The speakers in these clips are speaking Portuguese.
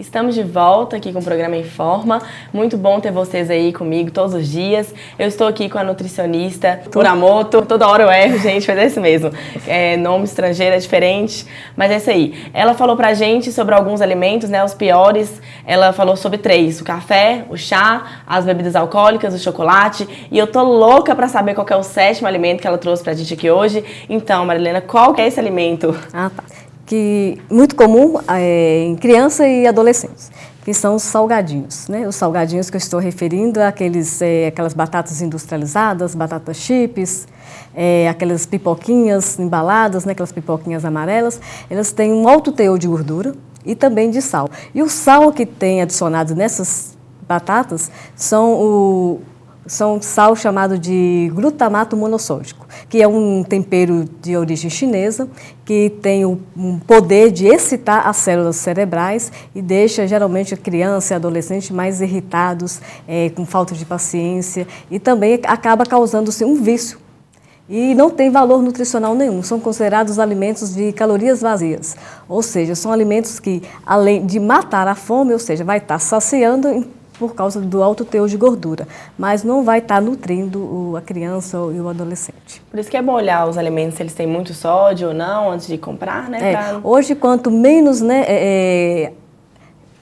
Estamos de volta aqui com o programa Informa. Muito bom ter vocês aí comigo todos os dias. Eu estou aqui com a nutricionista Puramoto. Toda hora eu erro, gente, mas é isso mesmo. Nome estrangeiro é diferente, mas é isso aí. Ela falou pra gente sobre alguns alimentos, né, os piores. Ela falou sobre 3, o café, o chá, as bebidas alcoólicas, o chocolate. E eu tô louca pra saber qual que é o 7º alimento que ela trouxe pra gente aqui hoje. Então, Marilena, qual que é esse alimento? Tá. Que muito comum em criança e adolescentes, que são os salgadinhos, né? Os salgadinhos que eu estou referindo a aquelas batatas industrializadas, batatas chips, aquelas pipoquinhas embaladas, né? Aquelas pipoquinhas amarelas, elas têm um alto teor de gordura e também de sal. E o sal que tem adicionado nessas batatas são sal chamado de glutamato monossódico, que é um tempero de origem chinesa, que tem um poder de excitar as células cerebrais e deixa geralmente a criança e adolescente mais irritados, com falta de paciência, e também acaba causando-se um vício. E não tem valor nutricional nenhum, são considerados alimentos de calorias vazias, ou seja, são alimentos que, além de matar a fome, ou seja, vai estar saciando por causa do alto teor de gordura, mas não vai estar nutrindo a criança e o adolescente. Por isso que é bom olhar os alimentos, se eles têm muito sódio ou não, antes de comprar, né? Hoje, quanto menos,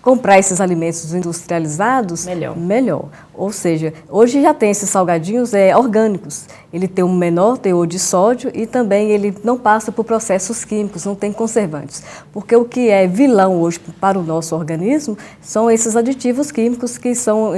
comprar esses alimentos industrializados, melhor. Ou seja, hoje já tem esses salgadinhos orgânicos. Ele tem um menor teor de sódio e também ele não passa por processos químicos, não tem conservantes. Porque o que é vilão hoje para o nosso organismo são esses aditivos químicos que são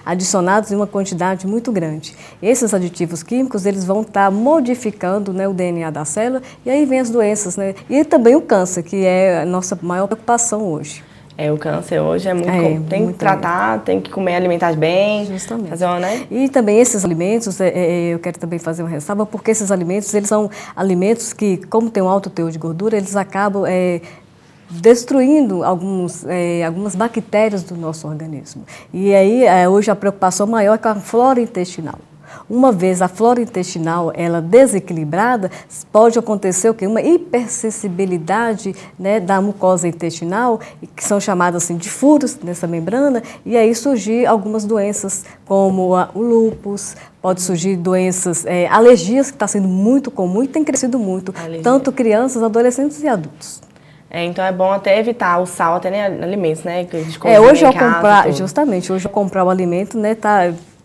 adicionados em uma quantidade muito grande. Esses aditivos químicos, eles vão estar modificando, né, o DNA da célula e aí vem as doenças, né? E também o câncer, que é a nossa maior preocupação hoje. O câncer hoje é muito tem que tratar, tem que comer, alimentar bem. Justamente. Fazer uma, né? E também esses alimentos, eu quero também fazer uma ressalva, porque esses alimentos, eles são alimentos que, como tem um alto teor de gordura, eles acabam destruindo algumas bactérias do nosso organismo. E aí, hoje, a preocupação maior é com a flora intestinal. Uma vez a flora intestinal ela desequilibrada, pode acontecer o quê? Uma hipersensibilidade, né, da mucosa intestinal, que são chamadas assim, de furos nessa membrana, e aí surgir algumas doenças como o lúpus, pode surgir doenças, alergias, que está sendo muito comum e tem crescido muito, tanto crianças, adolescentes e adultos. Então é bom até evitar o sal até em alimentos, né? Que a gente hoje ao comprar, justamente, hoje ao comprar o alimento, né,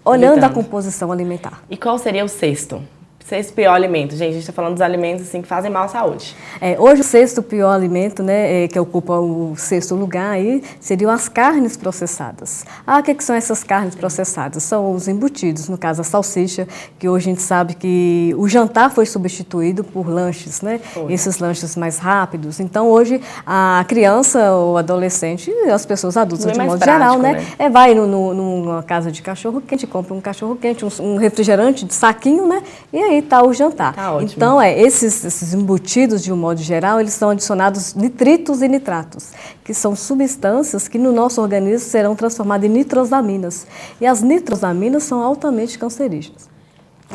olhando a composição alimentar. E qual seria o 6º? 6º pior alimento. Gente, a gente está falando dos alimentos assim, que fazem mal à saúde. Hoje o 6º pior alimento, né, que ocupa o 6º lugar aí, seriam as carnes processadas. O que são essas carnes processadas? São os embutidos, no caso a salsicha, que hoje a gente sabe que o jantar foi substituído por lanches, né? Esses lanches mais rápidos. Então hoje a criança, o adolescente, as pessoas adultas de modo geral, né? Vai numa casa de cachorro quente, compra um cachorro quente, um refrigerante de saquinho, né? E aí está o jantar. Então, esses embutidos, de um modo geral, eles são adicionados nitritos e nitratos, que são substâncias que no nosso organismo serão transformadas em nitrosaminas. E as nitrosaminas são altamente cancerígenas.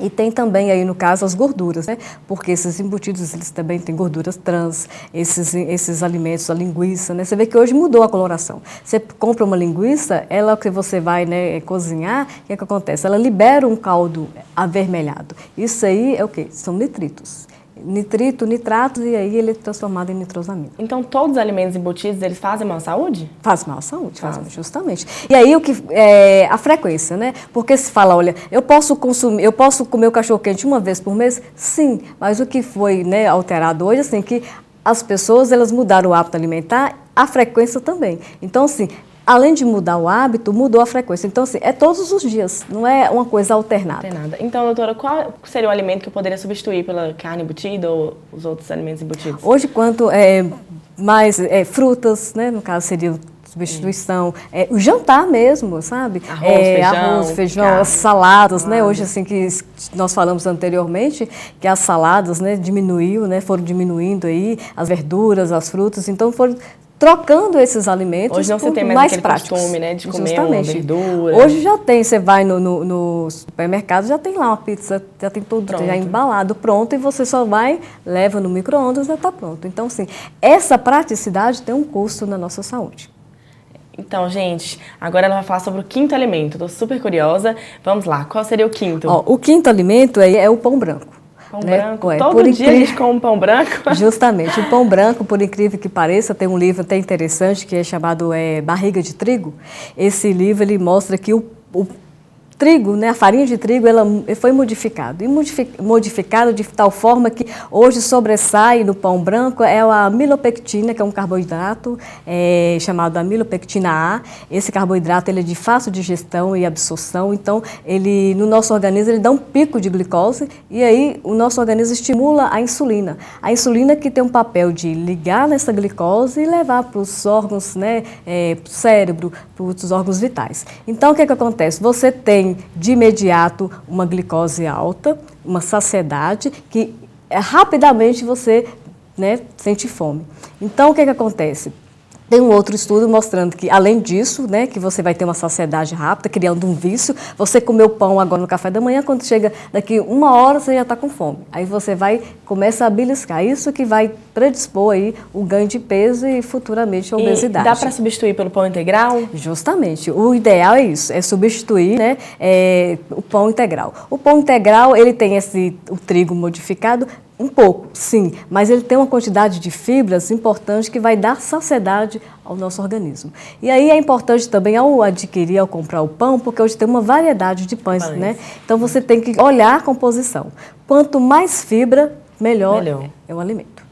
E tem também aí, no caso, as gorduras, né? Porque esses embutidos, eles também têm gorduras trans, esses alimentos, a linguiça, né? Você vê que hoje mudou a coloração. Você compra uma linguiça, ela que você vai, né, cozinhar, o que acontece? Ela libera um caldo avermelhado. Isso aí é o quê? São nitritos. Nitrito, nitratos, e aí ele é transformado em nitrosamina. Então, todos os alimentos embutidos, eles fazem mal à saúde? Fazem mal à saúde, justamente. E aí, a frequência, né? Porque se fala, olha, eu posso comer o cachorro-quente uma vez por mês? Sim, mas o que foi, né, alterado hoje, assim, que as pessoas, elas mudaram o hábito alimentar, a frequência também. Então, assim, além de mudar o hábito, mudou a frequência. Então, assim, é todos os dias, não é uma coisa alternada. Então, doutora, qual seria o alimento que eu poderia substituir pela carne embutida ou os outros alimentos embutidos? Hoje, quanto mais frutas, né, no caso, seria substituição, o jantar mesmo, sabe? Arroz, feijão, as saladas, né? Hoje, assim, que nós falamos anteriormente, que as saladas, né, diminuiu, né, foram diminuindo aí, as verduras, as frutas, então foram trocando esses alimentos. Hoje não se tem mais aquele costume, né, de comer uma verdura. Hoje já tem, você vai no supermercado, já tem lá uma pizza, já tem tudo já embalado, pronto, e você só vai, leva no micro-ondas e já está pronto. Então, assim, essa praticidade tem um custo na nossa saúde. Então, gente, agora ela vai falar sobre o quinto alimento. Tô super curiosa. Vamos lá, qual seria o quinto? Ó, o quinto alimento é o pão branco. Pão né? branco? Todo dia a gente come pão branco? Justamente. O pão branco, por incrível que pareça, tem um livro até interessante que é chamado Barriga de Trigo. Esse livro ele mostra que o trigo, né, a farinha de trigo, ela foi modificada. E modificada de tal forma que hoje sobressai no pão branco é a amilopectina, que é um carboidrato chamado amilopectina A. Esse carboidrato ele é de fácil digestão e absorção, então ele no nosso organismo ele dá um pico de glicose e aí o nosso organismo estimula a insulina. A insulina que tem um papel de ligar nessa glicose e levar para os órgãos, né, para o cérebro, para os órgãos vitais. Então o que acontece? Você tem de imediato uma glicose alta, uma saciedade, que rapidamente você, né, sente fome. Então, o que acontece? Tem um outro estudo mostrando que, além disso, né, que você vai ter uma saciedade rápida, criando um vício. Você comeu pão agora no café da manhã, quando chega daqui 1 hora, você já está com fome. Aí você começa a beliscar. Isso que vai predispor aí o ganho de peso e futuramente a obesidade. E dá para substituir pelo pão integral? Justamente. O ideal é isso, é substituir, né, o pão integral. O pão integral, ele tem o trigo modificado, um pouco, sim, mas ele tem uma quantidade de fibras importante que vai dar saciedade ao nosso organismo. E aí é importante também ao adquirir, ao comprar o pão, porque hoje tem uma variedade de pães, né? Então você tem que olhar a composição. Quanto mais fibra, melhor. É o alimento.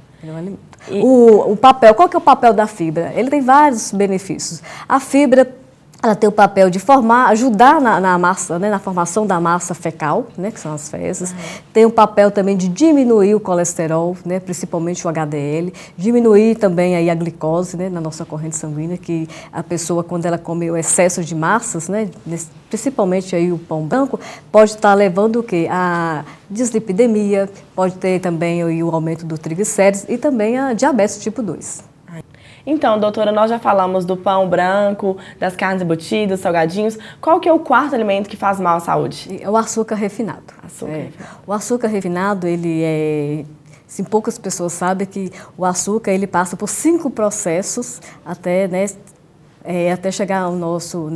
O papel, qual que é o papel da fibra? Ele tem vários benefícios. A fibra, ela tem o papel de ajudar na massa, né, na formação da massa fecal, né, que são as fezes. Tem o papel também de diminuir o colesterol, né, principalmente o HDL, diminuir também aí a glicose, né, na nossa corrente sanguínea, que a pessoa, quando ela come o excesso de massas, né, principalmente aí o pão branco, pode estar levando o quê? A dislipidemia, pode ter também aí o aumento do triglicérides e também a diabetes tipo 2. Então, doutora, nós já falamos do pão branco, das carnes embutidas, salgadinhos. Qual que é o quarto alimento que faz mal à saúde? É o açúcar refinado. O açúcar refinado, ele assim, poucas pessoas sabem que o açúcar ele passa por 5 processos até, né, até chegar ao nosso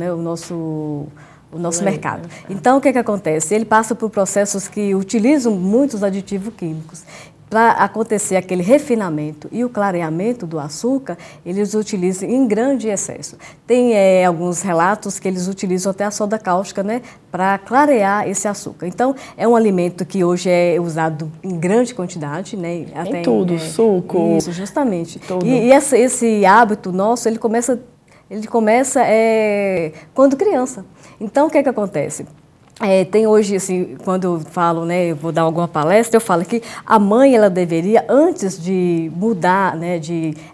mercado. Então, o que acontece? Ele passa por processos que utilizam muitos aditivos químicos. Para acontecer aquele refinamento e o clareamento do açúcar, eles utilizam em grande excesso. Tem alguns relatos que eles utilizam até a soda cáustica, né, para clarear esse açúcar. Então, é um alimento que hoje é usado em grande quantidade, né? Até em tudo, suco. Isso, justamente. Tudo. E esse hábito nosso, ele começa quando criança. Então, o que acontece? Tem hoje, assim, quando eu falo, né, eu vou dar alguma palestra, eu falo que a mãe, ela deveria, antes de mudar, né,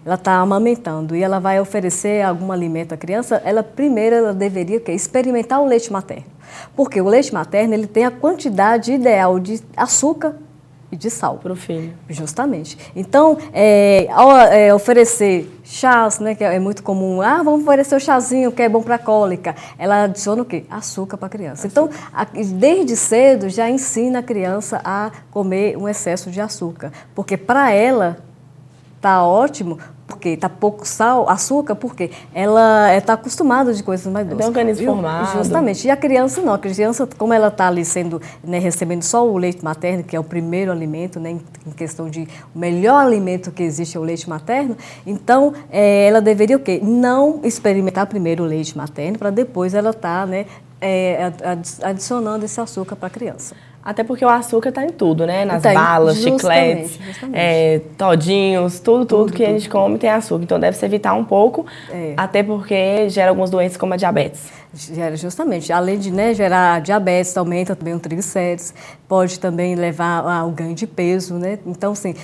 ela está amamentando e ela vai oferecer algum alimento à criança, primeiro ela deveria experimentar o leite materno. Porque o leite materno, ele tem a quantidade ideal de açúcar e de sal. Para o filho. Justamente. Então, ao oferecer chás, né, que é muito comum, vamos oferecer o chazinho que é bom para cólica, ela adiciona o quê? Açúcar para a criança. Então, desde cedo já ensina a criança a comer um excesso de açúcar, porque para ela está ótimo, porque está pouco açúcar, porque ela está acostumada de coisas mais doces. Tem um organismo formado. Justamente. E a criança não. A criança, como ela está ali recebendo só o leite materno, que é o primeiro alimento, né, em questão de o melhor alimento que existe é o leite materno, então ela deveria o quê? Não experimentar primeiro o leite materno, para depois ela estar, né, adicionando esse açúcar para a criança. Até porque o açúcar está em tudo, né? Nas balas, chicletes, todinhos, tudo que a gente come tem açúcar. Então deve se evitar um pouco, até porque gera algumas doenças como a diabetes. Gera justamente. Além de, né, gerar diabetes, aumenta também o triglicérides, pode também levar ao ganho de peso, né? Então, assim,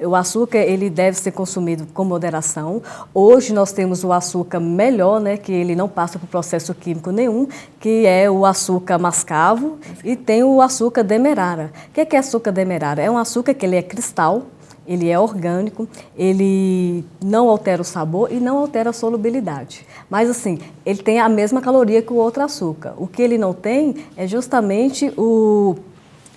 o açúcar ele deve ser consumido com moderação. Hoje nós temos o açúcar melhor, né, que ele não passa por processo químico nenhum, que é o açúcar mascavo e tem o açúcar demerara. O que é açúcar demerara? É um açúcar que ele é cristal, ele é orgânico, ele não altera o sabor e não altera a solubilidade. Mas, assim, ele tem a mesma caloria que o outro açúcar. O que ele não tem é justamente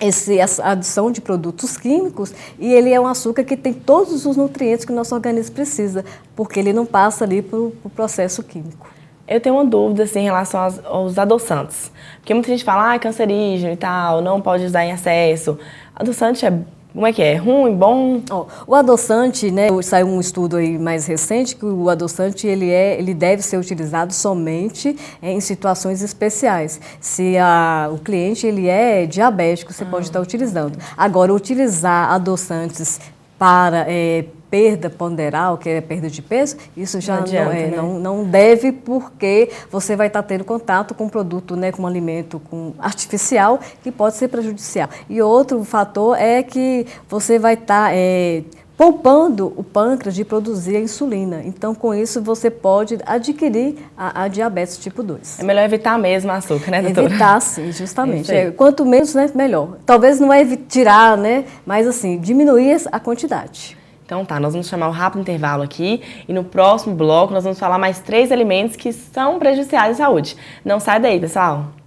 essa adição de produtos químicos, e ele é um açúcar que tem todos os nutrientes que o nosso organismo precisa, porque ele não passa ali para o processo químico. Eu tenho uma dúvida assim, em relação aos adoçantes, porque muita gente fala, é cancerígeno e tal, não pode usar em excesso. Adoçante como é que é? Ruim, bom? O adoçante, né, saiu um estudo aí mais recente que o adoçante ele deve ser utilizado somente em situações especiais. Se o cliente ele é diabético, você pode estar utilizando. Agora, utilizar adoçantes para perda ponderal, que é perda de peso, isso já não deve, porque você vai estar tendo contato com um produto, né, com um alimento artificial, que pode ser prejudicial. E outro fator é que você vai estar poupando o pâncreas de produzir a insulina. Então, com isso, você pode adquirir a diabetes tipo 2. É melhor evitar mesmo o açúcar, né, doutora? Evitar, sim, justamente. Quanto menos, né, melhor. Talvez não é tirar, né, mas assim, diminuir a quantidade. Então tá, nós vamos chamar um rápido intervalo aqui e no próximo bloco nós vamos falar mais 3 alimentos que são prejudiciais à saúde. Não sai daí, pessoal!